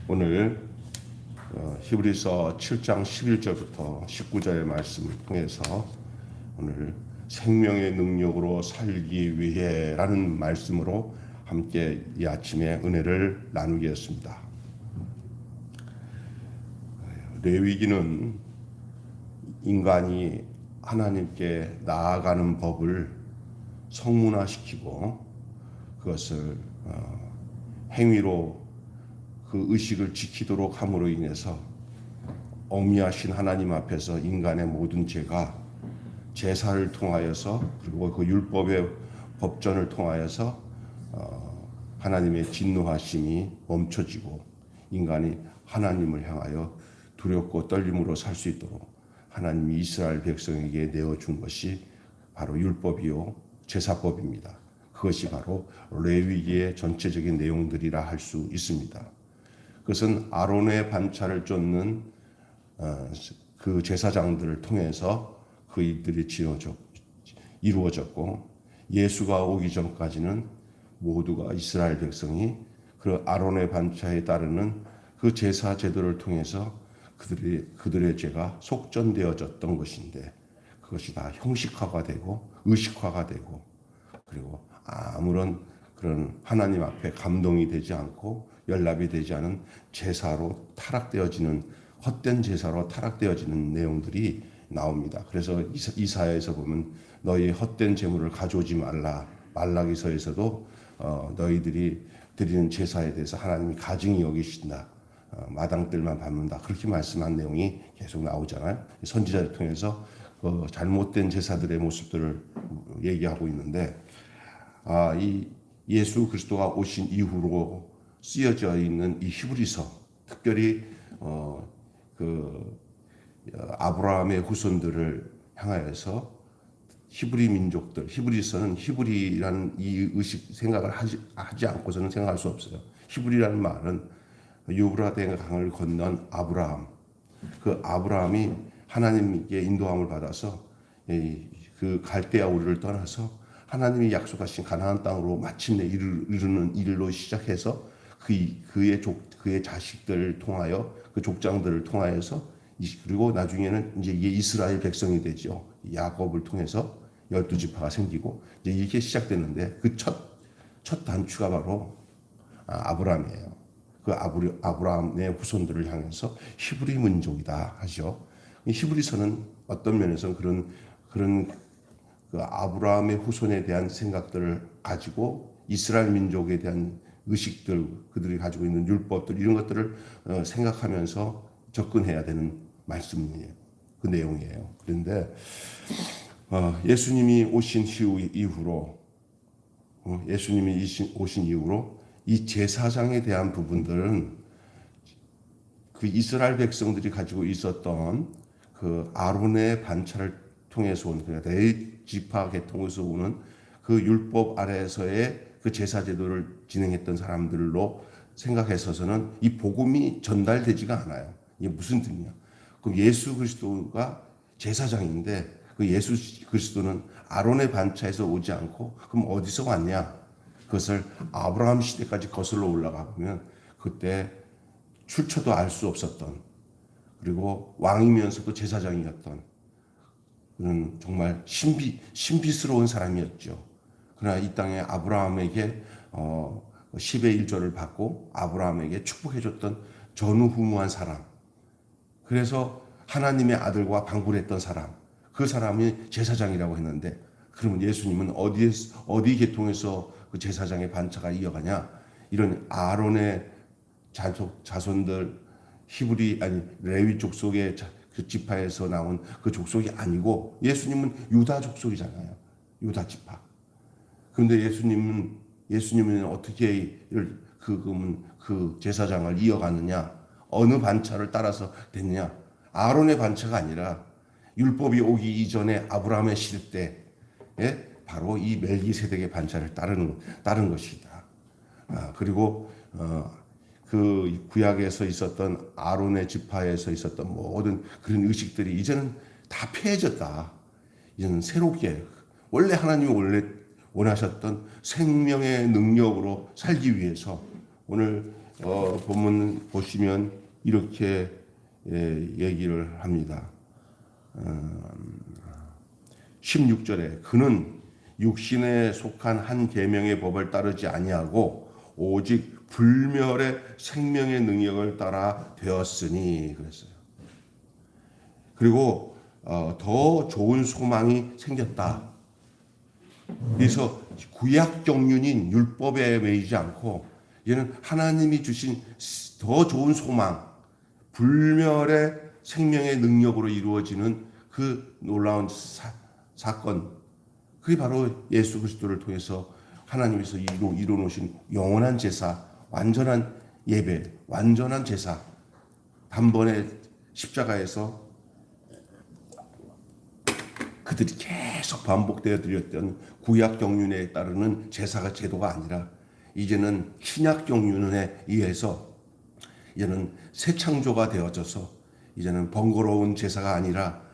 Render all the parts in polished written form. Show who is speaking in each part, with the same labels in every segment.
Speaker 1: 오늘 히브리서 7장 11절부터 19절의 말씀을 통해서 오늘 생명의 능력으로 살기 위해라는 말씀으로 함께 이 아침에 은혜를 나누겠습니다. 레위기는 인간이 하나님께 나아가는 법을 성문화시키고 그것을 행위로 그 의식을 지키도록 함으로 인해서 어미하신 하나님 앞에서 인간의 모든 죄가 제사를 통하여서 그리고 그 율법의 법전을 통하여서 하나님의 진노하심이 멈춰지고 인간이 하나님을 향하여 두렵고 떨림으로 살 수 있도록 하나님이 이스라엘 백성에게 내어준 것이 바로 율법이요 제사법입니다. 그것이 바로 레위기의 전체적인 내용들이라 할 수 있습니다. 그것은 아론의 반차를 쫓는 그 제사장들을 통해서 그 일들이 이루어졌고 예수가 오기 전까지는 모두가 이스라엘 백성이 그 아론의 반차에 따르는 그 제사 제도를 통해서 그들의 죄가 속전되어졌던 것인데 그것이 다 형식화가 되고 의식화가 되고 그리고 아무런 그런 하나님 앞에 감동이 되지 않고 연락이 되지 않은 제사로 타락되어지는 헛된 제사로 타락되어지는 내용들이 나옵니다. 그래서 이사야에서 보면 너희 헛된 제물을 가져오지 말라. 말라기서에서도 너희들이 드리는 제사에 대해서 하나님이 가증히 여기신다. 마당들만 밟는다. 그렇게 말씀한 내용이 계속 나오잖아요. 선지자를 통해서 잘못된 제사들의 모습들을 얘기하고 있는데 이 예수 그리스도가 오신 이후로 쓰여져 있는 이 히브리서, 특별히 아브라함의 후손들을 향하여서 히브리 민족들, 히브리서는 히브리라는 이 의식 생각을 하지 않고서는 생각할 수 없어요. 히브리라는 말은 유브라데 강을 건넌 아브라함, 그 아브라함이 하나님께 인도함을 받아서 그 갈대아 우르를 떠나서 하나님이 약속하신 가나안 땅으로 마침내 이르는 일로 시작해서 그의 자식들을 통하여 그 족장들을 통하여서 그리고 나중에는 이제 이게 이스라엘 백성이 되죠. 야곱을 통해서 12지파가 생기고 이제 이렇게 시작됐는데 그 첫 단추가 바로 아브라함이에요. 그 아브라함의 후손들을 향해서 히브리 민족이다 하죠. 히브리서는 어떤 면에서 그런 그 아브라함의 후손에 대한 생각들을 가지고 이스라엘 민족에 대한 의식들, 그들이 가지고 있는 율법들 이런 것들을 생각하면서 접근해야 되는 말씀이에요. 그 내용이에요. 그런데 예수님이 오신 이후로 이 제사장에 대한 부분들은 그 이스라엘 백성들이 가지고 있었던 그 아론의 반차를 통해서 온 그러니까 레위지파 계통에서 오는 그 율법 아래에서의 그 제사 제도를 진행했던 사람들로 생각해서는 이 복음이 전달되지가 않아요. 이게 무슨 뜻이냐? 그럼 예수 그리스도가 제사장인데 그 예수 그리스도는 아론의 반차에서 오지 않고 그럼 어디서 왔냐? 그것을 아브라함 시대까지 거슬러 올라가 보면 그때 출처도 알 수 없었던 그리고 왕이면서도 제사장이었던 그는 정말 신비스러운 사람이었죠. 그러나 이 땅에 아브라함에게 10의 1조를 받고 아브라함에게 축복해줬던 전후무한 사람. 그래서 하나님의 아들과 방불했던 사람. 그 사람이 제사장이라고 했는데 그러면 예수님은 어디 계통에서 그 제사장의 반차가 이어가냐? 이런 아론의 자손들 레위 족속의 그 지파에서 나온 그 족속이 아니고 예수님은 유다 족속이잖아요. 유다 지파. 그런데 예수님은 어떻게 그 제사장을 이어가느냐? 어느 반차를 따라서 됐느냐? 아론의 반차가 아니라 율법이 오기 이전에 아브라함의 시대 때에 바로 이 멜기세덱의 반차를 따른 것이다. 그리고 그 구약에서 있었던 아론의 지파에서 있었던 모든 그런 의식들이 이제는 다 폐해졌다. 이제는 새롭게 원래 하나님이 원하셨던 생명의 능력으로 살기 위해서 오늘 본문 보시면 이렇게 얘기를 합니다. 16절에 그는 육신에 속한 한 계명의 법을 따르지 아니하고 오직 불멸의 생명의 능력을 따라 되었으니 그랬어요. 그리고 더 좋은 소망이 생겼다. 그래서 구약 경륜인 율법에 매이지 않고 얘는 하나님이 주신 더 좋은 소망, 불멸의 생명의 능력으로 이루어지는 그 놀라운 사건, 그게 바로 예수 그리스도를 통해서 하나님께서 이루어 놓으신 영원한 제사, 완전한 예배, 완전한 제사, 단번에 십자가에서 그들이 계속 반복되어 드렸던 구약 경륜에 따르는 제사가 제도가 아니라 이제는 신약 경륜에 의해서 이제는 새 창조가 되어져서 이제는 번거로운 제사가 아니라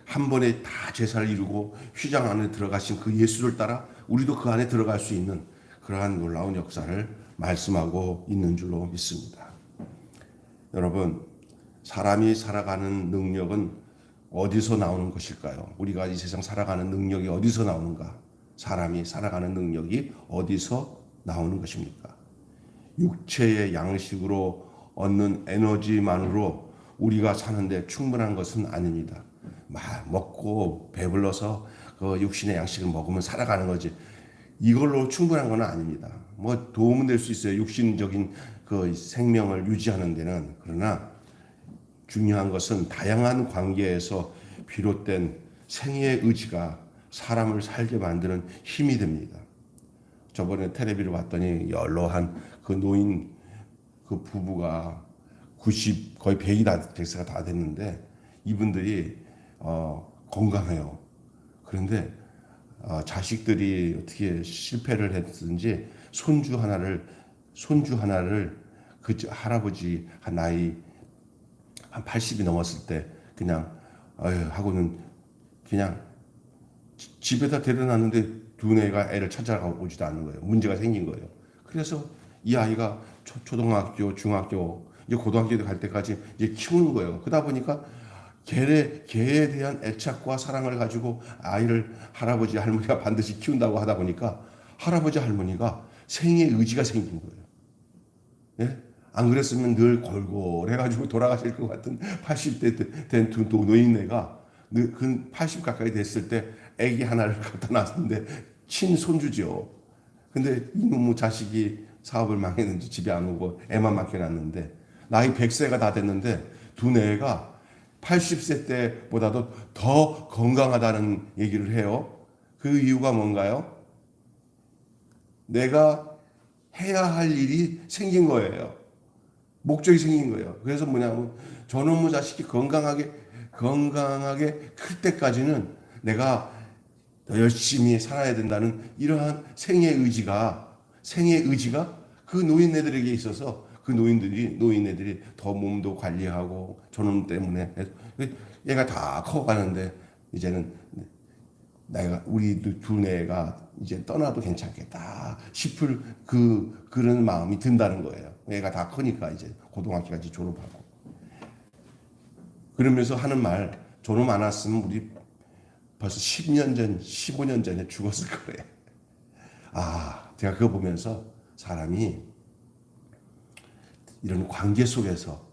Speaker 1: 한 번에 다 제사를 이루고 휘장 안에 들어가신 그 예수를 따라 우리도 그 안에 들어갈 수 있는 그러한 놀라운 역사를 말씀하고 있는 줄로 믿습니다. 여러분, 사람이 살아가는 능력은 어디서 나오는 것일까요? 우리가 이 세상 살아가는 능력이 어디서 나오는가? 사람이 살아가는 능력이 어디서 나오는 것입니까? 육체의 양식으로 얻는 에너지만으로 우리가 사는데 충분한 것은 아닙니다. 먹고 배불러서 그 육신의 양식을 먹으면 살아가는 거지. 이걸로 충분한 건 아닙니다. 뭐 도움은 될 수 있어요. 육신적인 그 생명을 유지하는 데는. 그러나 중요한 것은 다양한 관계에서 비롯된 생의 의지가 사람을 살게 만드는 힘이 됩니다. 저번에 텔레비를 봤더니 연로한 그 노인 그 부부가 90 거의 100세가 다 됐는데 이분들이 건강해요. 그런데 자식들이 어떻게 실패를 했든지 손주 하나를 그 할아버지 한 나이 한 80이 넘었을 때 그냥 하고는 그냥 집에다 데려놨는데 두뇌가 애를 찾아가고 오지도 않는 거예요. 문제가 생긴 거예요. 그래서 이 아이가 초등학교, 중학교, 이제 고등학교 갈 때까지 이제 키우는 거예요. 그러다 보니까 개에 대한 애착과 사랑을 가지고 아이를 할아버지, 할머니가 반드시 키운다고 하다 보니까 할아버지, 할머니가 생의 의지가 생긴 거예요. 예? 안 그랬으면 늘 골골해가지고 돌아가실 것 같은 80대 된 두 노인네가 그 80 가까이 됐을 때 아기 하나를 갖다 놨는데 친손주죠. 근데 이놈의 자식이 사업을 망했는지 집에 안 오고 애만 맡겨놨는데 나이 100세가 다 됐는데 두뇌가 80세 때보다도 더 건강하다는 얘기를 해요. 그 이유가 뭔가요? 내가 해야 할 일이 생긴 거예요. 목적이 생긴 거예요. 그래서 뭐냐면 저놈의 자식이 건강하게 클 때까지는 내가 더 열심히 살아야 된다는 이러한 생의 의지가 그 노인네들에게 있어서 그 노인네들이 더 몸도 관리하고 저놈 때문에 얘가 다 커가는데 이제는 우리 두뇌가 이제 떠나도 괜찮겠다 싶을 그런 마음이 든다는 거예요. 얘가 다 크니까 이제 고등학교까지 졸업하고. 그러면서 하는 말, 저놈 안 왔으면 우리 벌써 10년 전, 15년 전에 죽었을 거래. 제가 그거 보면서 사람이 이런 관계 속에서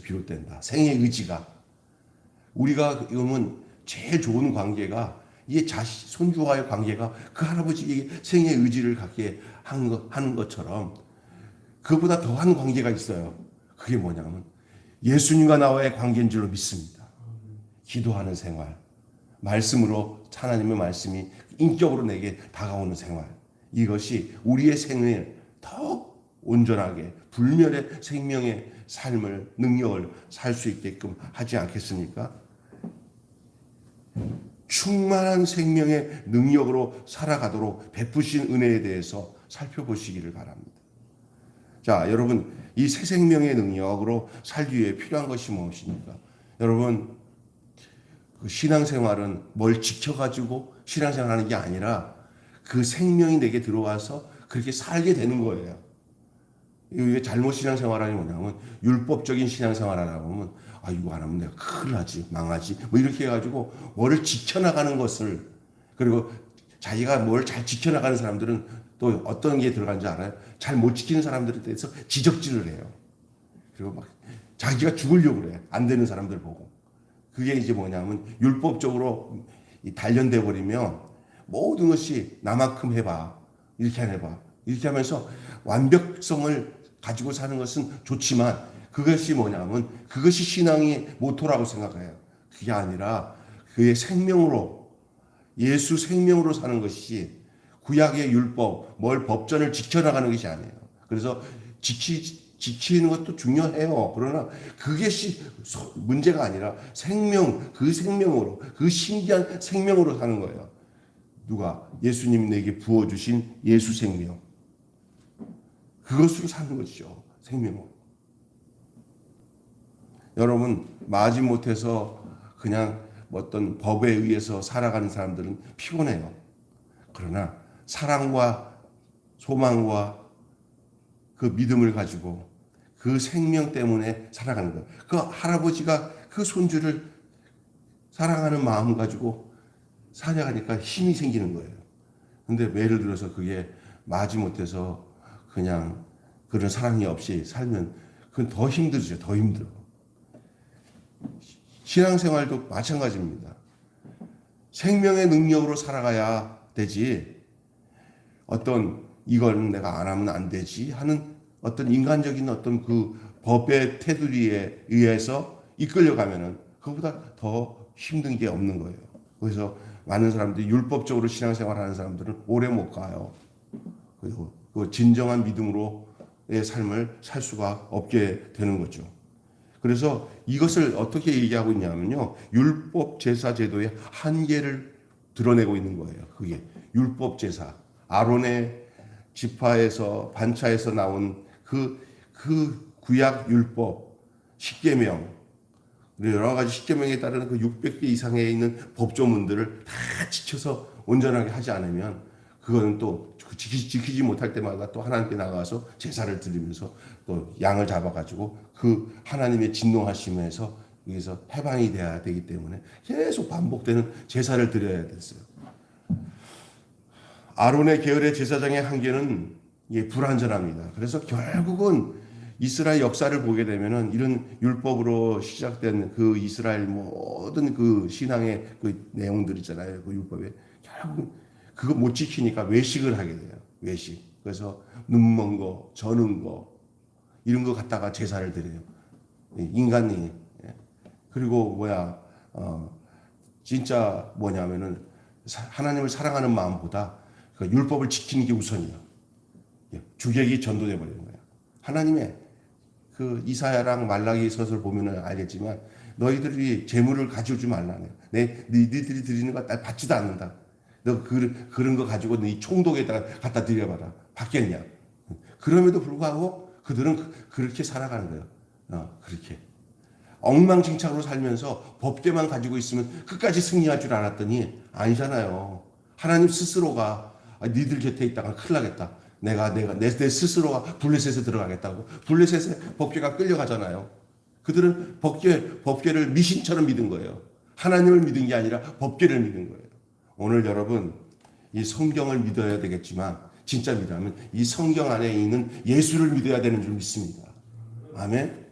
Speaker 1: 비롯된다. 생의 의지가. 우리가 그러면 제일 좋은 관계가 이 손주와의 관계가 그 할아버지에게 생의 의지를 갖게 하는 것처럼 그보다 더한 관계가 있어요. 그게 뭐냐면 예수님과 나와의 관계인 줄로 믿습니다. 기도하는 생활, 말씀으로 하나님의 말씀이 인격으로 내게 다가오는 생활, 이것이 우리의 생을 더 온전하게 불멸의 생명의 삶을 능력을 살 수 있게끔 하지 않겠습니까? 충만한 생명의 능력으로 살아가도록 베푸신 은혜에 대해서 살펴보시기를 바랍니다. 자, 여러분, 이 새 생명의 능력으로 살기 위해 필요한 것이 무엇입니까? 여러분, 그 신앙생활은 뭘 지켜가지고 신앙생활하는 게 아니라 그 생명이 내게 들어와서 그렇게 살게 되는 거예요. 이게 잘못 신앙생활하니 뭐냐면 율법적인 신앙생활하다 보면 아 이거 안 하면 내가 큰일 나지 망하지 뭐 이렇게 해가지고 뭐를 지켜나가는 것을 그리고 자기가 뭘 잘 지켜나가는 사람들은 또 어떤 게 들어간지 알아요? 잘 못 지키는 사람들에 대해서 지적질을 해요. 그리고 막 자기가 죽으려고 그래. 안 되는 사람들 보고. 그게 이제 뭐냐면 율법적으로 단련돼 버리면 모든 것이 나만큼 해봐. 이렇게 안 해봐. 이렇게 하면서 완벽성을 가지고 사는 것은 좋지만 그것이 뭐냐면 그것이 신앙의 모토라고 생각해요. 그게 아니라 그의 생명으로 예수 생명으로 사는 것이 구약의 율법, 뭘 법전을 지켜나가는 것이 아니에요. 그래서 지키는 것도 중요해요. 그러나 그것이 문제가 아니라 생명, 그 생명으로, 그 신기한 생명으로 사는 거예요. 누가? 예수님이 내게 부어주신 예수 생명. 그것으로 사는 것이죠. 생명으로. 여러분, 마지못해서 그냥 어떤 법에 의해서 살아가는 사람들은 피곤해요. 그러나 사랑과 소망과 그 믿음을 가지고 그 생명 때문에 살아가는 거예요. 그 할아버지가 그 손주를 사랑하는 마음 가지고 살아가니까 힘이 생기는 거예요. 근데 예를 들어서 그게 마지못해서 그냥 그런 사랑이 없이 살면 그건 더 힘들죠. 더 힘들어. 신앙생활도 마찬가지입니다. 생명의 능력으로 살아가야 되지. 어떤 이건 내가 안 하면 안 되지 하는 어떤 인간적인 어떤 그 법의 테두리에 의해서 이끌려가면은 그보다 더 힘든 게 없는 거예요. 그래서 많은 사람들이 율법적으로 신앙생활하는 사람들은 오래 못 가요. 그리고 그 진정한 믿음으로의 삶을 살 수가 없게 되는 거죠. 그래서 이것을 어떻게 얘기하고 있냐면요. 율법 제사 제도의 한계를 드러내고 있는 거예요. 그게 율법 제사. 아론의 지파에서 반차에서 나온 그 구약 율법, 십계명, 여러 가지 십계명에 따르는 그 600개 이상에 있는 법조문들을 다 지켜서 온전하게 하지 않으면 그거는 또 지키지 못할 때마다 또 하나님께 나가서 제사를 드리면서 또 양을 잡아가지고 그 하나님의 진노하심에서 여기서 해방이 돼야 되기 때문에 계속 반복되는 제사를 드려야 됐어요. 아론의 계열의 제사장의 한계는 불완전합니다. 그래서 결국은 이스라엘 역사를 보게 되면은 이런 율법으로 시작된 그 이스라엘 모든 그 신앙의 그 내용들 있잖아요. 그 율법에 결국 그거 못 지키니까 외식을 하게 돼요. 외식. 그래서 눈먼 거, 저는 거 이런 거 갖다가 제사를 드려요. 인간이. 그리고 진짜 뭐냐면은 하나님을 사랑하는 마음보다 그 율법을 지키는 게 우선이에요. 주객이 전도돼 버리는 거예요. 하나님의 그 이사야랑 말라기 서술 보면은 알겠지만 너희들이 재물을 가져오지 말라네요. 너희들이 드리는 거 받지도 않는다. 너 그런 거 가지고 네 총독에다가 갖다 드려봐라. 받겠냐? 그럼에도 불구하고 그들은 그렇게 살아가는 거예요. 그렇게 엉망진창으로 살면서 법대만 가지고 있으면 끝까지 승리할 줄 알았더니 아니잖아요. 하나님 스스로가 니들 곁에 있다가 큰일 나겠다. 내 스스로가 블레셋에 들어가겠다고. 블레셋에 법궤가 끌려가잖아요. 그들은 법궤를 미신처럼 믿은 거예요. 하나님을 믿은 게 아니라 법궤를 믿은 거예요. 오늘 여러분 이 성경을 믿어야 되겠지만 진짜 믿으면 이 성경 안에 있는 예수를 믿어야 되는 줄 믿습니다. 아멘.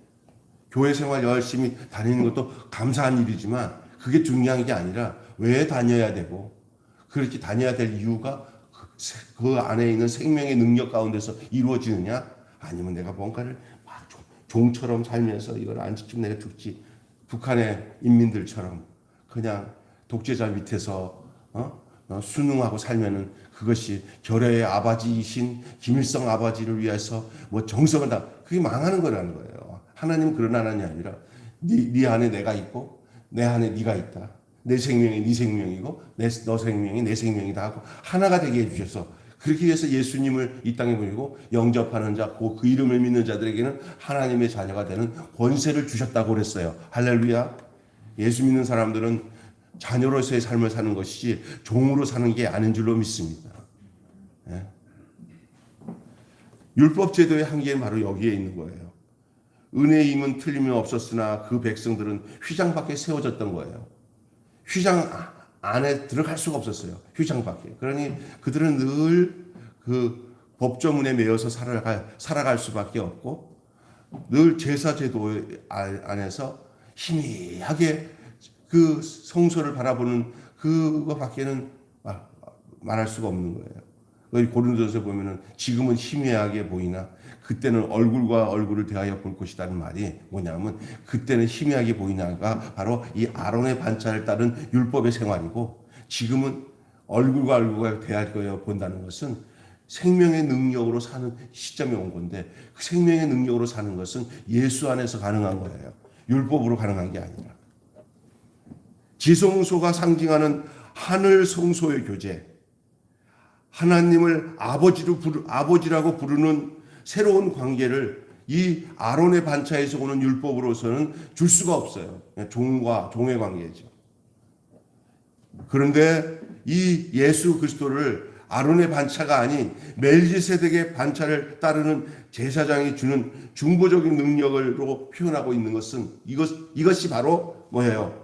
Speaker 1: 교회 생활 열심히 다니는 것도 감사한 일이지만 그게 중요한 게 아니라 왜 다녀야 되고 그렇게 다녀야 될 이유가 그 안에 있는 생명의 능력 가운데서 이루어지느냐 아니면 내가 뭔가를 막 종처럼 살면서 이걸 안 지키면 내가 죽지. 북한의 인민들처럼 그냥 독재자 밑에서 순응하고 살면은 그것이 결의의 아버지이신 김일성 아버지를 위해서 정성을 다 그게 망하는 거라는 거예요. 하나님은 그런 하나님이 아니라 네 안에 내가 있고 내 안에 네가 있다. 내 생명이 네 생명이고 너 생명이 내 생명이다 하고 하나가 되게 해주셔서 그렇게 해서 예수님을 이 땅에 보내고 영접하는 자, 그 이름을 믿는 자들에게는 하나님의 자녀가 되는 권세를 주셨다고 그랬어요. 할렐루야. 예수 믿는 사람들은 자녀로서의 삶을 사는 것이 종으로 사는 게 아닌 줄로 믿습니다. 예? 율법 제도의 한계는 바로 여기에 있는 거예요. 은혜의 임은 틀림이 없었으나 그 백성들은 휘장 밖에 세워졌던 거예요. 휘장 안에 들어갈 수가 없었어요. 휘장 밖에. 그러니 그들은 늘 그 법조문에 매여서 살아갈 수밖에 없고 늘 제사 제도 안에서 희미하게 그 성소를 바라보는 그거밖에는 말할 수가 없는 거예요. 고린도서에 보면은 지금은 희미하게 보이나 그때는 얼굴과 얼굴을 대하여 볼 것이라는 말이 뭐냐면 그때는 희미하게 보이나가 바로 이 아론의 반차를 따른 율법의 생활이고 지금은 얼굴과 얼굴을 대하여 본다는 것은 생명의 능력으로 사는 시점이 온 건데 그 생명의 능력으로 사는 것은 예수 안에서 가능한 거예요. 율법으로 가능한 게 아니라. 지성소가 상징하는 하늘 성소의 교제, 하나님을 아버지라고 부르는 새로운 관계를 이 아론의 반차에서 오는 율법으로서는 줄 수가 없어요. 종과 종의 관계죠. 그런데 이 예수 그리스도를 아론의 반차가 아닌 멜기세덱의 반차를 따르는 제사장이 주는 중보적인 능력으로 표현하고 있는 것은 이것이 바로 뭐예요?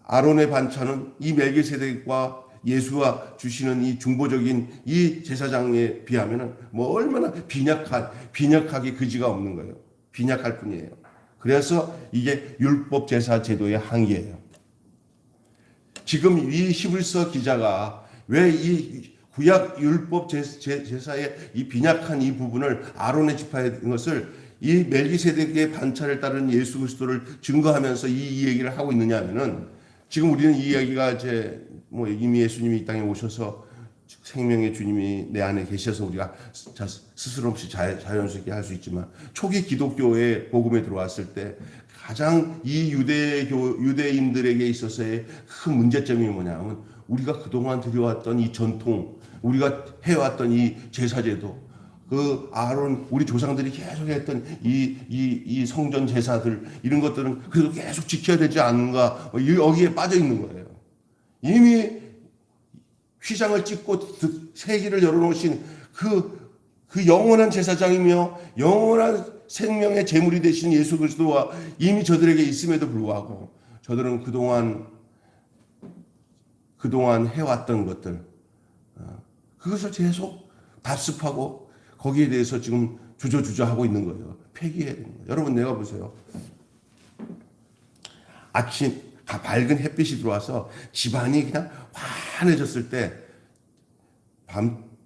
Speaker 1: 아론의 반차는 이 멜기세덱과 예수가 주시는 이 중보적인 이 제사장에 비하면은 뭐 얼마나 빈약하게 그지가 없는 거예요. 빈약할 뿐이에요. 그래서 이게 율법 제사 제도의 한계예요. 지금 이 히브리서 기자가 왜 이 구약 율법 제사의 이 빈약한 이 부분을 아론의 지파에 든 것을 이 멜기세덱의 반차를 따른 예수 그리스도를 증거하면서 이 얘기를 하고 있느냐 하면은 지금 우리는 이 이야기가 이제 뭐 이미 예수님이 이 땅에 오셔서 생명의 주님이 내 안에 계셔서 우리가 스스럼 없이 자연스럽게 할 수 있지만 초기 기독교의 복음에 들어왔을 때 가장 이 유대인들에게 있어서의 큰 문제점이 뭐냐면 우리가 그동안 들여왔던 이 전통, 우리가 해왔던 이 제사제도, 그 아론 우리 조상들이 계속 했던 이 성전 제사들 이런 것들은 그래도 계속 지켜야 되지 않는가 여기에 빠져 있는 거예요. 이미 휘장을 찍고 세기를 열어놓으신 그 영원한 제사장이며 영원한 생명의 제물이 되신 예수 그리스도와 이미 저들에게 있음에도 불구하고 저들은 그동안 해왔던 것들 그것을 계속 답습하고 거기에 대해서 지금 주저하고 있는 거예요. 폐기해야 되는 거예요. 여러분 내가 보세요. 아침 밝은 햇빛이 들어와서 집안이 그냥 환해졌을 때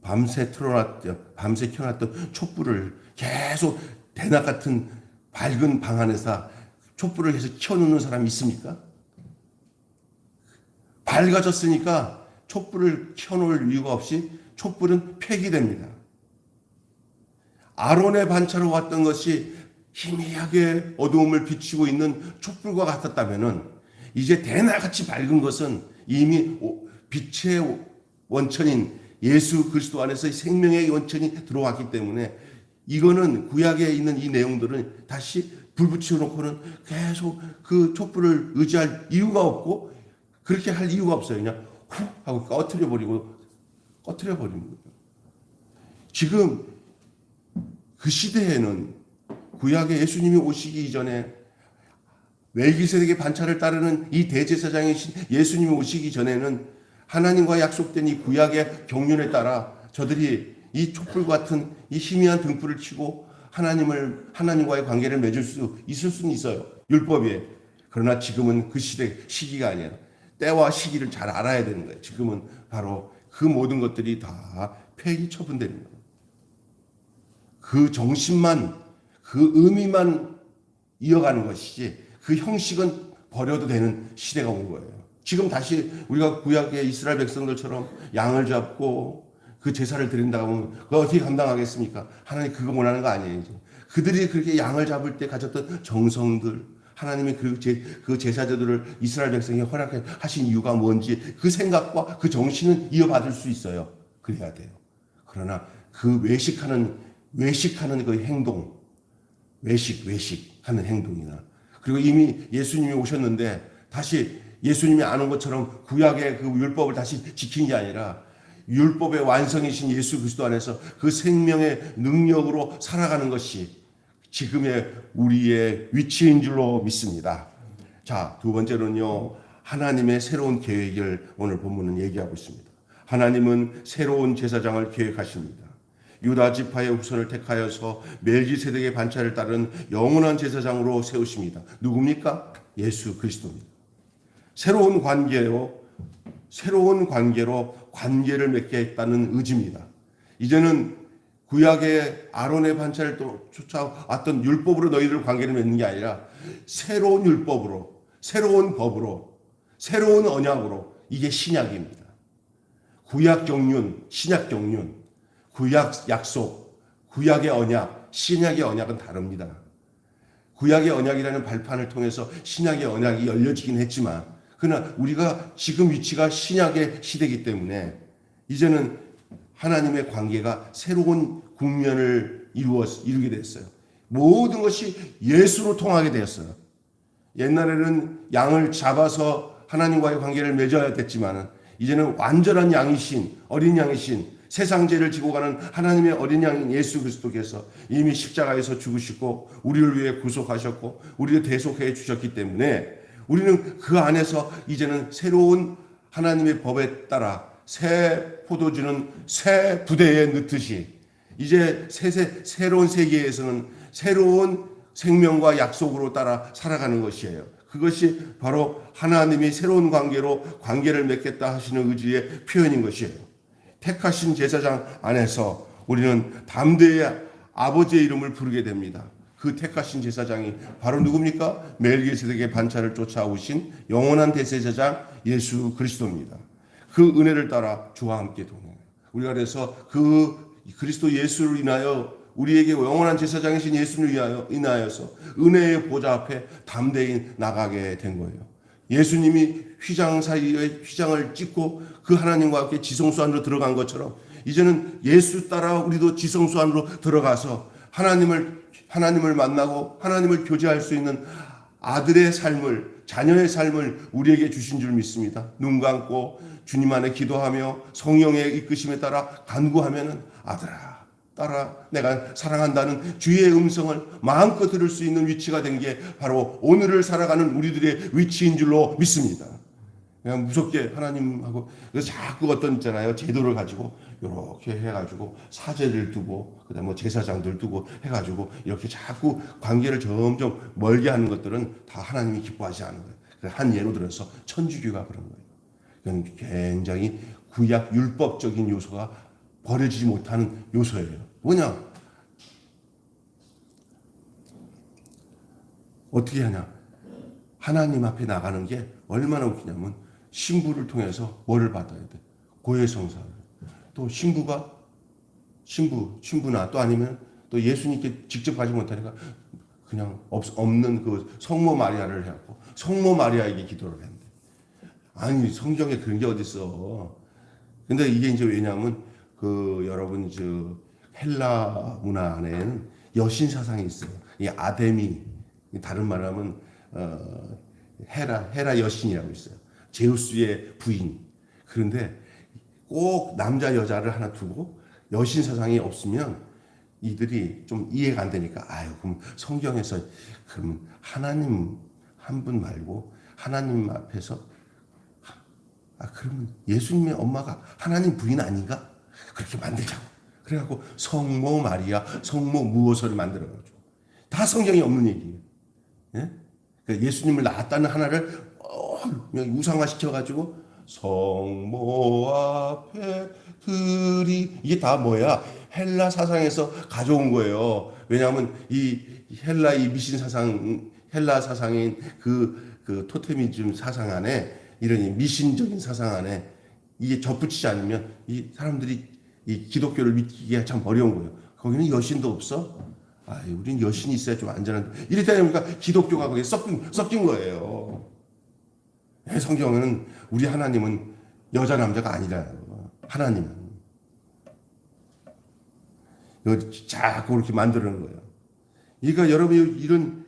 Speaker 1: 밤새 켜놨던 촛불을 계속 대낮 같은 밝은 방 안에서 촛불을 계속 켜놓는 사람이 있습니까? 밝아졌으니까 촛불을 켜놓을 이유가 없이 촛불은 폐기됩니다. 아론의 반차로 왔던 것이 희미하게 어두움을 비추고 있는 촛불과 같았다면은 이제 대낮같이 밝은 것은 이미 빛의 원천인 예수 그리스도 안에서 생명의 원천이 들어왔기 때문에 이거는 구약에 있는 이 내용들은 다시 불 붙여놓고는 계속 그 촛불을 의지할 이유가 없고 그렇게 할 이유가 없어요. 그냥 훅 하고 꺼트려 버리는 거예요. 지금 그 시대에는 구약에 예수님이 오시기 이전에 멜기세덱의 반차를 따르는 이 대제사장이신 예수님이 오시기 전에는 하나님과 약속된 이 구약의 경륜에 따라 저들이 이 촛불 같은 이 희미한 등불을 켜고 하나님과의 관계를 맺을 수 있을 수는 있어요. 율법에. 그러나 지금은 그 시기가 아니에요. 때와 시기를 잘 알아야 되는 거예요. 지금은 바로 그 모든 것들이 다 폐기 처분되는 거예요. 그 정신만, 그 의미만 이어가는 것이지 그 형식은 버려도 되는 시대가 온 거예요. 지금 다시 우리가 구약의 이스라엘 백성들처럼 양을 잡고 그 제사를 드린다고 하면 그거 어떻게 감당하겠습니까? 하나님 그거 원하는 거 아니에요. 그들이 그렇게 양을 잡을 때 가졌던 정성들, 하나님이 그 제사제도를 이스라엘 백성에 허락하신 이유가 뭔지 그 생각과 그 정신은 이어받을 수 있어요. 그래야 돼요. 그러나 그 외식하는 그 행동, 외식하는 행동이나 그리고 이미 예수님이 오셨는데 다시 예수님이 안 온 것처럼 구약의 그 율법을 다시 지킨 게 아니라 율법의 완성이신 예수 그리스도 안에서 그 생명의 능력으로 살아가는 것이 지금의 우리의 위치인 줄로 믿습니다. 자, 두 번째로는요, 하나님의 새로운 계획을 오늘 본문은 얘기하고 있습니다. 하나님은 새로운 제사장을 계획하십니다. 유다 지파의 후손을 택하여서 멜기세덱의 반차를 따른 영원한 제사장으로 세우십니다. 누굽니까? 예수 그리스도입니다. 새로운 관계로 관계를 맺게 했다는 의지입니다. 이제는 구약의 아론의 반차를 또 쫓아왔던 율법으로 너희들 관계를 맺는 게 아니라 새로운 율법으로, 새로운 법으로, 새로운 언약으로, 이게 신약입니다. 구약 경륜, 신약 경륜, 구약 약속, 구약의 언약, 신약의 언약은 다릅니다. 구약의 언약이라는 발판을 통해서 신약의 언약이 열려지긴 했지만, 그러나 우리가 지금 위치가 신약의 시대이기 때문에 이제는 하나님의 관계가 새로운 국면을 이루게 됐어요. 모든 것이 예수로 통하게 되었어요. 옛날에는 양을 잡아서 하나님과의 관계를 맺어야 됐지만 이제는 완전한 양이신, 어린 양이신, 세상 죄를 지고 가는 하나님의 어린 양인 예수 그리스도께서 이미 십자가에서 죽으시고 우리를 위해 구속하셨고 우리를 대속해 주셨기 때문에 우리는 그 안에서 이제는 새로운 하나님의 법에 따라 새 포도주는 새 부대에 넣듯이 이제 새로운 세계에서는 새로운 생명과 약속으로 따라 살아가는 것이에요. 그것이 바로 하나님이 새로운 관계를 맺겠다 하시는 의지의 표현인 것이에요. 택하신 제사장 안에서 우리는 담대히 아버지의 이름을 부르게 됩니다. 그 택하신 제사장이 바로 누굽니까? 멜기세덱의 반차를 쫓아오신 영원한 대제사장 예수 그리스도입니다. 그 은혜를 따라 주와 함께 동행해요. 우리가 그래서 그 그리스도 예수를 인하여 우리에게 영원한 제사장이신 예수를 인하여서 은혜의 보좌 앞에 담대히 나가게 된 거예요. 예수님이 휘장 사이에 휘장을 찢고 그 하나님과 함께 지성소 안으로 들어간 것처럼 이제는 예수 따라 우리도 지성소 안으로 들어가서 하나님을 만나고 하나님을 교제할 수 있는 아들의 삶을, 자녀의 삶을 우리에게 주신 줄 믿습니다. 눈 감고 주님 안에 기도하며 성령의 이끄심에 따라 간구하면은 아들아, 따라 내가 사랑한다는 주의 음성을 마음껏 들을 수 있는 위치가 된 게 바로 오늘을 살아가는 우리들의 위치인 줄로 믿습니다. 그냥 무섭게 하나님하고 자꾸 어떤 있잖아요. 제도를 가지고 이렇게 해가지고 사제를 두고 그다음에 뭐 제사장들 두고 해가지고 이렇게 자꾸 관계를 점점 멀게 하는 것들은 다 하나님이 기뻐하지 않는 거예요. 한 예로 들어서 천주교가 그런 거예요. 그건 굉장히 구약 율법적인 요소가 버려지지 못하는 요소예요. 뭐냐? 어떻게 하냐? 하나님 앞에 나가는 게 얼마나 웃기냐면 신부를 통해서 뭐를 받아야 돼? 고해성사를. 또 신부나 또 아니면 또 예수님께 직접 가지 못하니까 그냥 없는 그 성모 마리아를 해갖고 성모 마리아에게 기도를 했는데 아니 성경에 그런 게 어딨어. 근데 이게 이제 왜냐하면 여러분 헬라 문화 안에는 여신 사상이 있어요. 이 아데미, 다른 말하면 헤라 여신이라고 있어요. 제우스의 부인. 그런데 꼭 남자 여자를 하나 두고 여신 사상이 없으면 이들이 좀 이해가 안 되니까 그럼 성경에서 그러면 하나님 한 분 말고 하나님 앞에서 그러면 예수님의 엄마가 하나님 부인 아닌가? 그렇게 만들자고. 그래갖고 성모 마리아, 성모 무호서를 만들어가지고 다 성경에 없는 얘기예요. 예? 그러니까 예수님을 낳았다는 하나를 그냥 우상화시켜가지고 성모 앞에 이게 다 뭐야? 헬라 사상에서 가져온 거예요. 왜냐하면 이 헬라 이 미신 사상, 헬라 사상인 그 토테미즘 사상 안에 이런 이 미신적인 사상 안에 이게 접붙이지 않으면 이 사람들이 이 기독교를 믿기가 참 어려운 거예요. 거기는 여신도 없어? 우린 여신이 있어야 좀 안전한데. 이랬다 보니까 기독교가 거기에 섞인 거예요. 성경은 우리 하나님은 여자 남자가 아니라요. 하나님은. 이거 자꾸 그렇게 만드는 거예요. 그러니까 여러분이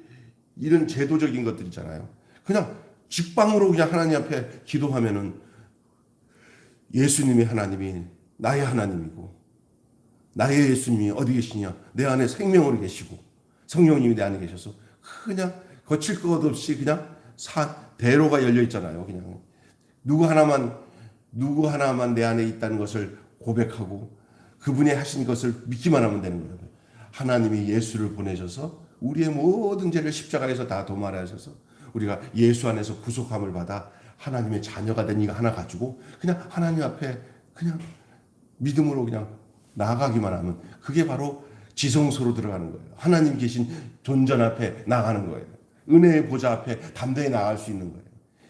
Speaker 1: 이런 제도적인 것들 있잖아요. 그냥 직방으로 그냥 하나님 앞에 기도하면은 예수님이 하나님이 나의 하나님이고 나의 예수님이 어디 계시냐? 내 안에 생명으로 계시고 성령님이 내 안에 계셔서 그냥 거칠 것 없이 그냥 대로가 열려 있잖아요. 그냥 누구 하나만 내 안에 있다는 것을 고백하고 그분이 하신 것을 믿기만 하면 되는 거예요. 하나님이 예수를 보내셔서 우리의 모든 죄를 십자가에서 다 도말하셔서 우리가 예수 안에서 구속함을 받아 하나님의 자녀가 된 이가 하나 가지고 그냥 하나님 앞에 그냥 믿음으로 그냥 나아가기만 하면 그게 바로 지성소로 들어가는 거예요. 하나님 계신 존전 앞에 나가는 거예요. 은혜의 보좌 앞에 담대히 나갈 수 있는 거예요.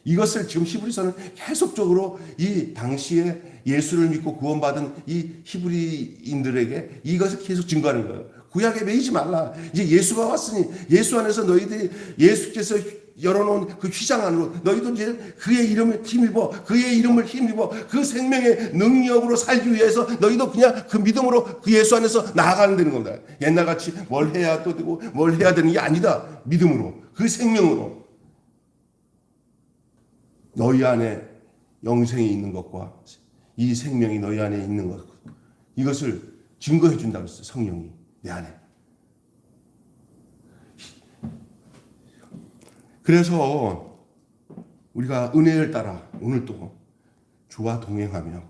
Speaker 1: 이것을 지금 히브리서는 계속적으로 이 당시에 예수를 믿고 구원받은 이 히브리인들에게 이것을 계속 증거하는 거예요. 구약에 매이지 말라. 이제 예수가 왔으니 예수 안에서 너희들이 예수께서 열어놓은 그 휘장 안으로 너희도 이제 그의 이름을 힘입어 그의 이름을 힘입어 그 생명의 능력으로 살기 위해서 너희도 그냥 그 믿음으로 그 예수 안에서 나아가는 되는 겁니다. 옛날같이 뭘 해야 또 되고 뭘 해야 되는 게 아니다. 믿음으로 그 생명으로 너희 안에 영생이 있는 것과 이 생명이 너희 안에 있는 것 이것을 증거해 준다고 했어요. 성령이 내 안에. 그래서 우리가 은혜를 따라 오늘도 주와 동행하며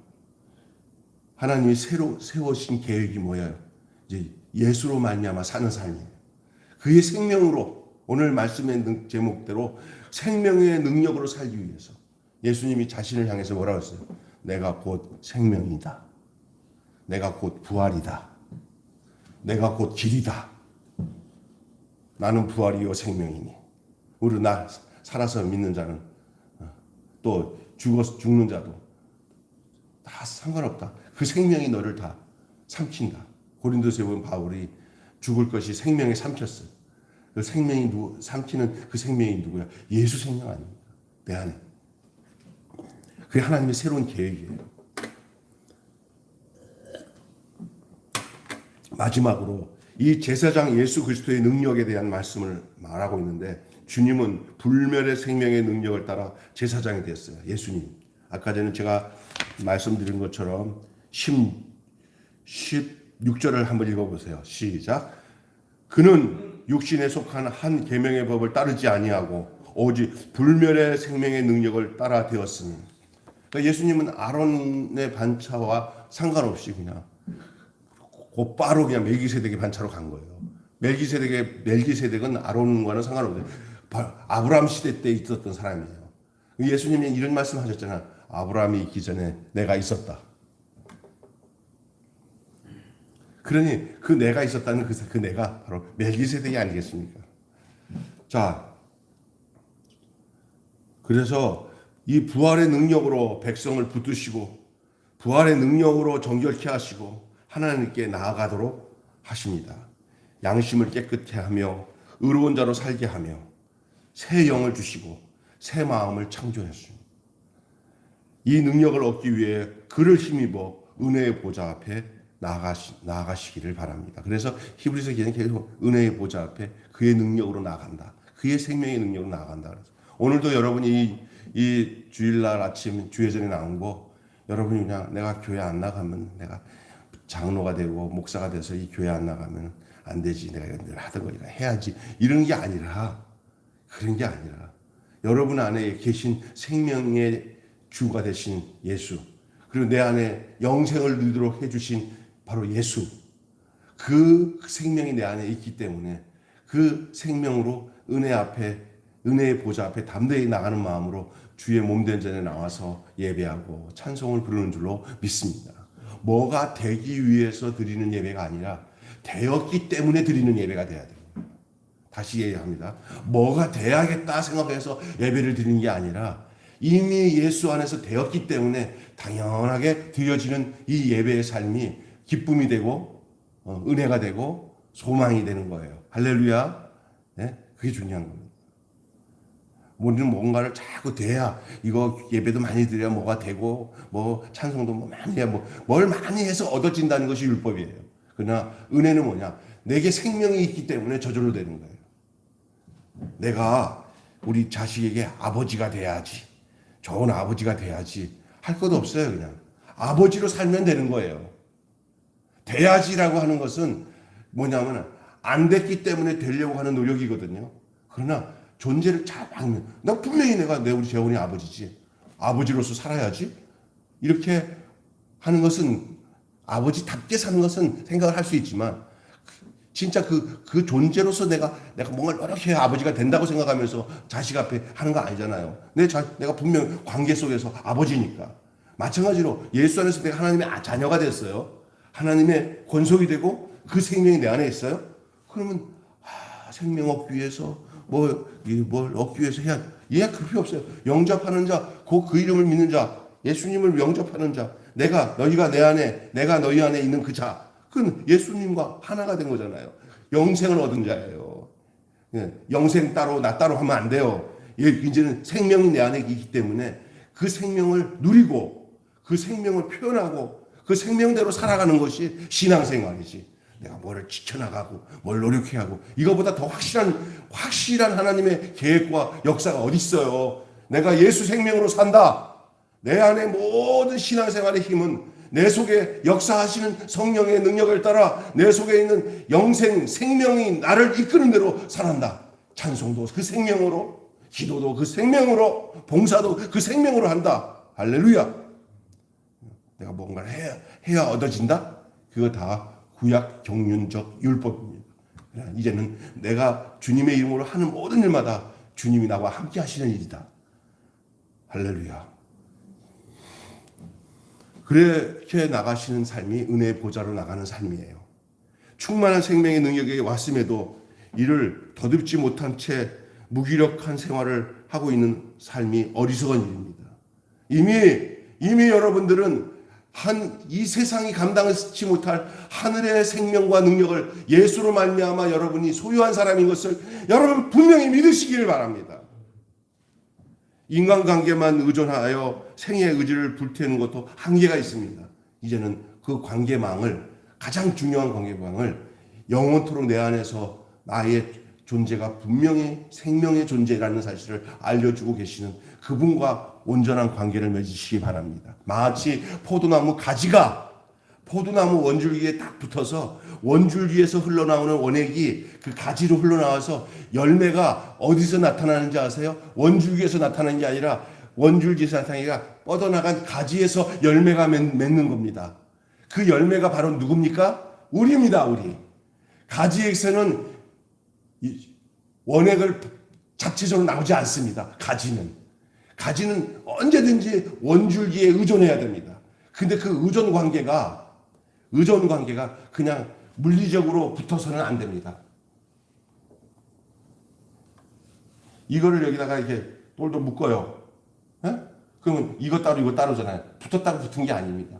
Speaker 1: 하나님이 새로 세우신 계획이 뭐예요? 이제 예수로 말미암아 사는 삶이에요. 그의 생명으로 오늘 말씀의 제목대로 생명의 능력으로 살기 위해서 예수님이 자신을 향해서 뭐라고 했어요? 내가 곧 생명이다. 내가 곧 부활이다. 내가 곧 길이다. 나는 부활이요 생명이니. 우리 나 살아서 믿는 자는 또 죽는 자도 다 상관없다. 그 생명이 너를 다 삼킨다. 고린도서에 보면 바울이 죽을 것이 생명에 삼켰어요. 그 생명이 삼키는 그 생명이 누구야? 예수 생명 아닙니까? 내 안에. 그게 하나님의 새로운 계획이에요. 마지막으로 이 제사장 예수 그리스도의 능력에 대한 말씀을 말하고 있는데 주님은 불멸의 생명의 능력을 따라 제사장이 됐어요. 예수님. 아까 전에 제가 말씀드린 것처럼 16절을 한번 읽어보세요. 시작. 그는 육신에 속한 한 계명의 법을 따르지 아니하고 오직 불멸의 생명의 능력을 따라 되었으니. 그러니까 예수님은 아론의 반차와 상관없이 그냥 곧바로 그냥 멜기세덱의 반차로 간 거예요. 멜기세덱은 아론과는 상관없어요. 아브라함 시대 때 있었던 사람이에요. 예수님이 이런 말씀 하셨잖아요. 아브라함이 있기 전에 내가 있었다. 그러니 그 내가 있었다는 그 내가 바로 멜기세덱이 아니겠습니까? 자, 그래서 이 부활의 능력으로 백성을 붙드시고 부활의 능력으로 정결케 하시고 하나님께 나아가도록 하십니다. 양심을 깨끗해 하며 의로운 자로 살게 하며 새 영을 주시고 새 마음을 창조하십니다. 이 능력을 얻기 위해 그를 힘입어 은혜의 보좌 앞에 나아가시기를 바랍니다. 그래서 히브리서 기자는 계속 은혜의 보좌 앞에 그의 능력으로 나아간다. 그의 생명의 능력으로 나아간다. 그래서 오늘도 여러분이 이 주일날 아침 주예전에 나온 거 여러분이 그냥 내가 교회 안 나가면 내가 장로가 되고 목사가 돼서 이 교회 안 나가면 안 되지. 내가 늘 하던 거니까 해야지. 이런 게 아니라 그런 게 아니라 여러분 안에 계신 생명의 주가 되신 예수 그리고 내 안에 영생을 누리도록 해주신 바로 예수 그 생명이 내 안에 있기 때문에 그 생명으로 은혜의 보좌 앞에 담대히 나가는 마음으로 주의 몸된 전에 나와서 예배하고 찬송을 부르는 줄로 믿습니다. 뭐가 되기 위해서 드리는 예배가 아니라 되었기 때문에 드리는 예배가 돼야 돼요. 다시 얘기합니다. 뭐가 돼야겠다 생각해서 예배를 드리는 게 아니라 이미 예수 안에서 되었기 때문에 당연하게 드려지는 이 예배의 삶이 기쁨이 되고 은혜가 되고 소망이 되는 거예요. 할렐루야. 네? 그게 중요한 겁니다. 우리는 뭔가를 자꾸 돼야 이거 예배도 많이 드려야 뭐가 되고 뭐 찬송도 뭐 많이 해야 뭘 많이 해서 얻어진다는 것이 율법이에요. 그러나 은혜는 뭐냐? 내게 생명이 있기 때문에 저절로 되는 거예요. 내가 우리 자식에게 아버지가 돼야지. 좋은 아버지가 돼야지. 할 것도 없어요, 그냥. 아버지로 살면 되는 거예요. 돼야지라고 하는 것은 뭐냐면 안 됐기 때문에 되려고 하는 노력이거든요. 그러나 존재를 잘 알면 나 분명히 내가 우리 재원이 아버지지. 아버지로서 살아야지. 이렇게 하는 것은 아버지답게 사는 것은 생각을 할 수 있지만 진짜 그 존재로서 내가 뭔가 노력해야 아버지가 된다고 생각하면서 자식 앞에 하는 거 아니잖아요. 내가 분명 관계 속에서 아버지니까. 마찬가지로 예수 안에서 내가 하나님의 자녀가 됐어요. 하나님의 권속이 되고 그 생명이 내 안에 있어요. 그러면 생명 얻기 위해서 뭘 얻기 위해서 해야 그럴 필요 없어요. 영접하는 자, 그 이름을 믿는 자, 예수님을 영접하는 자, 너희가 내 안에, 내가 너희 안에 있는 그 자, 그건 예수님과 하나가 된 거잖아요. 영생을 얻은 자예요. 영생 따로 나 따로 하면 안 돼요. 이제는 생명이 내 안에 있기 때문에 그 생명을 누리고 그 생명을 표현하고 그 생명대로 살아가는 것이 신앙생활이지. 내가 뭐를 지켜나가고 뭘 노력해야 하고 이거보다 더 확실한 하나님의 계획과 역사가 어디 있어요. 내가 예수 생명으로 산다. 내 안에 모든 신앙생활의 힘은 내 속에 역사하시는 성령의 능력을 따라 내 속에 있는 생명이 나를 이끄는 대로 살아간다. 찬송도 그 생명으로, 기도도 그 생명으로, 봉사도 그 생명으로 한다. 할렐루야. 내가 뭔가를 해야 얻어진다? 그거 다 구약 경륜적 율법입니다. 이제는 내가 주님의 이름으로 하는 모든 일마다 주님이 나와 함께 하시는 일이다. 할렐루야. 그렇게 나가시는 삶이 은혜의 보좌로 나가는 삶이에요. 충만한 생명의 능력이 왔음에도 이를 더듬지 못한 채 무기력한 생활을 하고 있는 삶이 어리석은 일입니다. 이미 여러분들은 이 세상이 감당하지 못할 하늘의 생명과 능력을 예수로 말미암아 여러분이 소유한 사람인 것을 여러분 분명히 믿으시길 바랍니다. 인간관계만 의존하여 생의 의지를 불태우는 것도 한계가 있습니다. 이제는 그 관계망을, 가장 중요한 관계망을 영원토록 내 안에서 나의 존재가 분명히 생명의 존재라는 사실을 알려주고 계시는 그분과 온전한 관계를 맺으시기 바랍니다. 마치 포도나무 가지가 포도나무 원줄기에 딱 붙어서 원줄기에서 흘러나오는 원액이 그 가지로 흘러나와서 열매가 어디서 나타나는지 아세요? 원줄기에서 나타나는 게 아니라 원줄기에서 나타나는 게 아니라 뻗어나간 가지에서 열매가 맺는 겁니다. 그 열매가 바로 누굽니까? 우리입니다. 우리. 가지에서는 원액을 자체적으로 나오지 않습니다. 가지는 언제든지 원줄기에 의존해야 됩니다. 근데 그 의존 관계가 그냥 물리적으로 붙어서는 안 됩니다. 이거를 여기다가 이렇게 똘똘 묶어요. 에? 그러면 이거 따로잖아요. 붙었다고 붙은 게 아닙니다.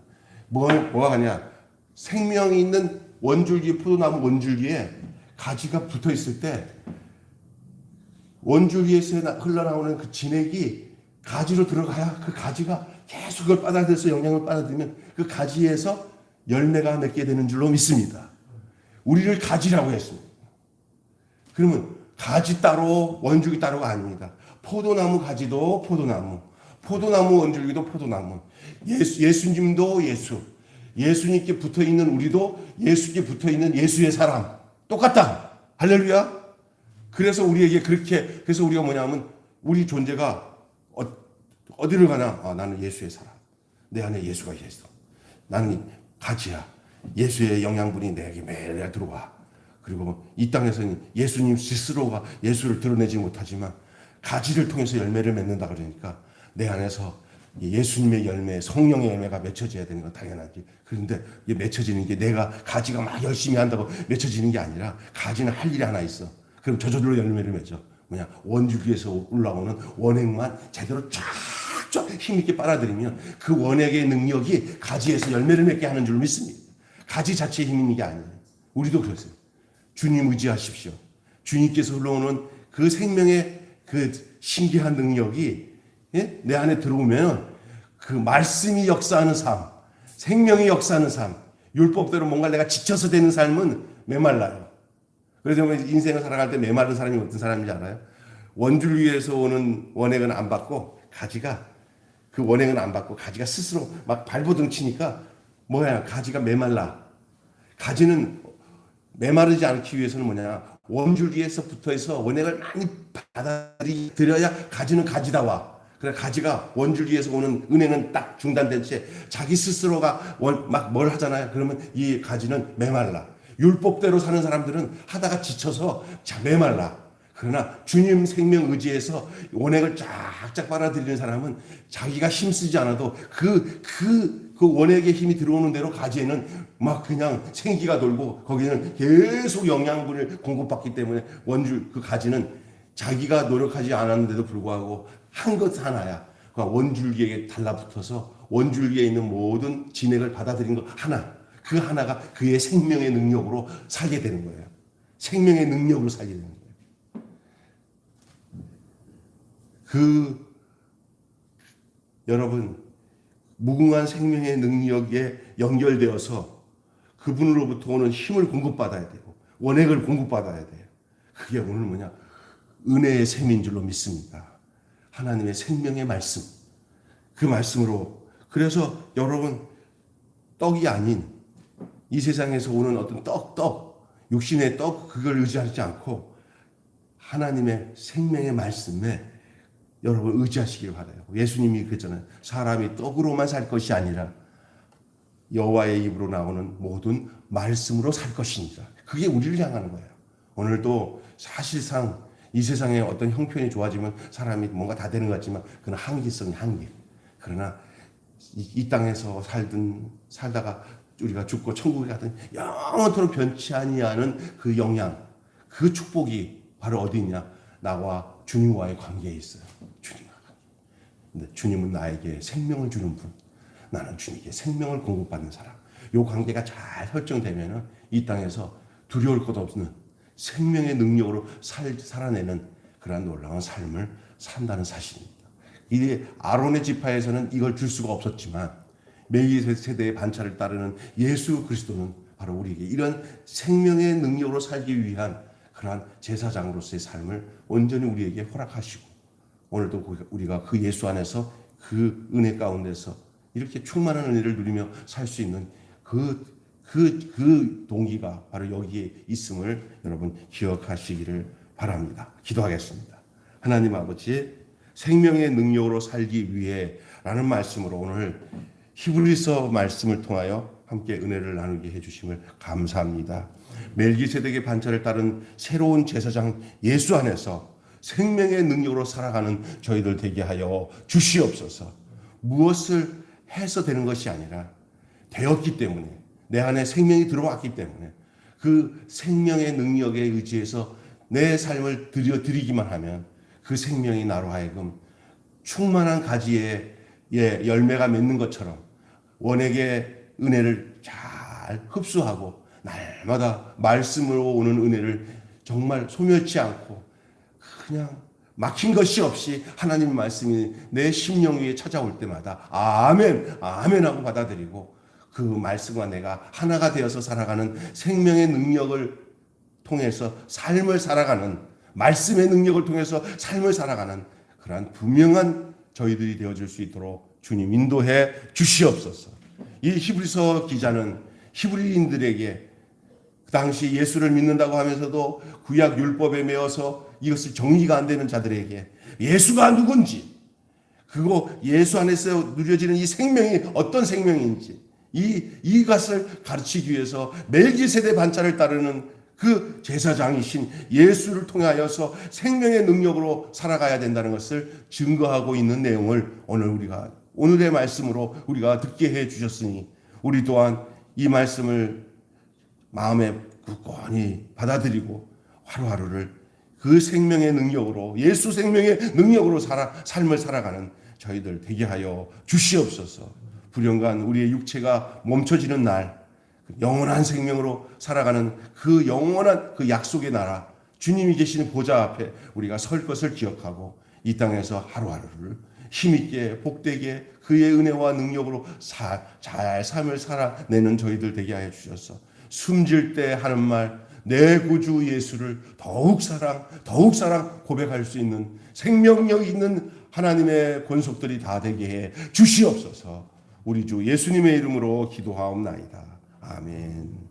Speaker 1: 뭐가 가냐? 생명이 있는 포도나무 원줄기에 가지가 붙어 있을 때 원줄기에서 흘러나오는 그 진액이 가지로 들어가야 그 가지가 계속 그걸 빨아들여서 영양을 빨아들이면 그 가지에서 열매가 맺게 되는 줄로 믿습니다. 우리를 가지라고 했습니다. 그러면 가지 따로 원줄기 따로가 아닙니다. 포도나무 가지도 포도나무 원줄기도 포도나무. 예수님도 예수님께 붙어있는 우리도 예수께 붙어있는 예수의 사람. 똑같다. 할렐루야. 그래서 우리가 뭐냐면 우리 존재가 어디를 가나 나는 예수의 사람. 내 안에 예수가 있어. 나는 가지야. 예수의 영양분이 내게 매일 들어와. 그리고 이 땅에서는 예수님 스스로가 예수를 드러내지 못하지만 가지를 통해서 열매를 맺는다 그러니까 내 안에서 예수님의 열매, 성령의 열매가 맺혀져야 되는 건 당연하지. 그런데 이게 맺혀지는 게 내가 가지가 막 열심히 한다고 맺혀지는 게 아니라 가지는 할 일이 하나 있어. 그럼 저절로 열매를 맺어. 원줄기에서 올라오는 원액만 제대로 쫙쫙 힘있게 빨아들이면 그 원액의 능력이 가지에서 열매를 맺게 하는 줄 믿습니다. 가지 자체에 힘 있는 게 아니에요. 우리도 그랬어요. 주님 의지하십시오. 주님께서 흘러오는 그 생명의 그 신기한 능력이 내 안에 들어오면 그 말씀이 역사하는 삶, 생명이 역사하는 삶, 율법대로 뭔가 내가 지쳐서 되는 삶은 메말라요. 그래서 인생을 살아갈 때 메마른 사람이 어떤 사람인지 알아요? 원줄기에서 오는 원액은 안 받고 가지가 그 원행은 안 받고 가지가 스스로 막 발버둥 치니까 뭐야, 가지가 메말라. 가지는 메마르지 않기 위해서는 뭐냐, 원줄기에서 붙어서 원액을 많이 받아들여야 가지는 가지다와. 그래, 가지가 원줄기에서 오는 은행은 딱 중단된 채 자기 스스로가 막 뭘 하잖아요. 그러면 이 가지는 메말라. 율법대로 사는 사람들은 하다가 지쳐서 메말라. 그러나 주님 생명 의지에서 원액을 쫙쫙 빨아들이는 사람은 자기가 힘쓰지 않아도 그 원액의 힘이 들어오는 대로 가지에는 막 그냥 생기가 돌고 거기는 계속 영양분을 공급받기 때문에 그 가지는 자기가 노력하지 않았는데도 불구하고 한 것 하나야. 그러니까 원줄기에 달라붙어서 원줄기에 있는 모든 진액을 받아들인 것 하나. 그 하나가 그의 생명의 능력으로 살게 되는 거예요. 생명의 능력으로 살게 되는 거예요. 여러분, 무궁한 생명의 능력에 연결되어서 그분으로부터 오는 힘을 공급받아야 되고 원액을 공급받아야 돼요. 그게 오늘 뭐냐? 은혜의 샘인 줄로 믿습니다. 하나님의 생명의 말씀. 그 말씀으로. 그래서 여러분, 떡이 아닌 이 세상에서 오는 어떤 육신의 떡, 그걸 의지하지 않고 하나님의 생명의 말씀에 여러분 의지하시길 바라요. 예수님이 그랬잖아요. 사람이 떡으로만 살 것이 아니라 여호와의 입으로 나오는 모든 말씀으로 살 것이니라. 그게 우리를 향하는 거예요. 오늘도 사실상 이 세상에 어떤 형편이 좋아지면 사람이 뭔가 다 되는 것 같지만 그건 한계성이 한계. 그러나 이 땅에서 살다가 우리가 죽고 천국에 가든 영원토록 변치 아니하는 그 영양, 그 축복이 바로 어디 있냐? 나와 주님과의 관계에 있어요. 주님과 관계. 근데 주님은 나에게 생명을 주는 분, 나는 주님께 생명을 공급받는 사람. 이 관계가 잘 설정되면은 이 땅에서 두려울 것 없는 생명의 능력으로 살아내는 그러한 놀라운 삶을 산다는 사실입니다. 이 아론의 지파에서는 이걸 줄 수가 없었지만 멜기세덱의 반차를 따르는 예수 그리스도는 바로 우리에게 이런 생명의 능력으로 살기 위한 그러한 제사장으로서의 삶을 온전히 우리에게 허락하시고 오늘도 우리가 그 예수 안에서 그 은혜 가운데서 이렇게 충만한 은혜를 누리며 살 수 있는 그 동기가 바로 여기에 있음을 여러분 기억하시기를 바랍니다. 기도하겠습니다. 하나님 아버지, 생명의 능력으로 살기 위해 라는 말씀으로 오늘 히브리서 말씀을 통하여 함께 은혜를 나누게 해주심을 감사합니다. 멜기세덱의 반차를 따른 새로운 제사장 예수 안에서 생명의 능력으로 살아가는 저희들 되게 하여 주시옵소서. 무엇을 해서 되는 것이 아니라 되었기 때문에, 내 안에 생명이 들어왔기 때문에 그 생명의 능력에 의지해서 내 삶을 드리기만 하면 그 생명이 나로 하여금 충만한 가지에 열매가 맺는 것처럼 원액의 은혜를 잘 흡수하고 날마다 말씀으로 오는 은혜를 정말 소멸치 않고 그냥 막힌 것이 없이 하나님의 말씀이 내 심령 위에 찾아올 때마다 아멘, 아멘 하고 받아들이고 그 말씀과 내가 하나가 되어서 살아가는 생명의 능력을 통해서 삶을 살아가는, 말씀의 능력을 통해서 삶을 살아가는 그러한 분명한 저희들이 되어줄 수 있도록 주님 인도해 주시옵소서. 이 히브리서 기자는 히브리인들에게 그 당시 예수를 믿는다고 하면서도 구약 율법에 매어서 이것을 정리가 안 되는 자들에게 예수가 누군지, 그리고 예수 안에서 누려지는 이 생명이 어떤 생명인지 이것을 가르치기 위해서 멜기세덱 반차를 따르는 그 제사장이신 예수를 통하여서 생명의 능력으로 살아가야 된다는 것을 증거하고 있는 내용을 오늘의 말씀으로 우리가 듣게 해 주셨으니 우리 또한 이 말씀을 마음에 굳건히 받아들이고 하루하루를 그 생명의 능력으로, 예수 생명의 능력으로 삶을 살아가는 저희들 되게 하여 주시옵소서. 불현간 우리의 육체가 멈춰지는 날, 영원한 생명으로 살아가는 그 영원한 그 약속의 나라, 주님이 계시는 보좌 앞에 우리가 설 것을 기억하고 이 땅에서 하루하루를 힘있게 복되게 그의 은혜와 능력으로 잘 삶을 살아내는 저희들 되게 하여 주셔서 숨질 때 하는 말, 내 구주 예수를 더욱 사랑 고백할 수 있는 생명력 있는 하나님의 권속들이 다 되게 해 주시옵소서. 우리 주 예수님의 이름으로 기도하옵나이다. 아멘.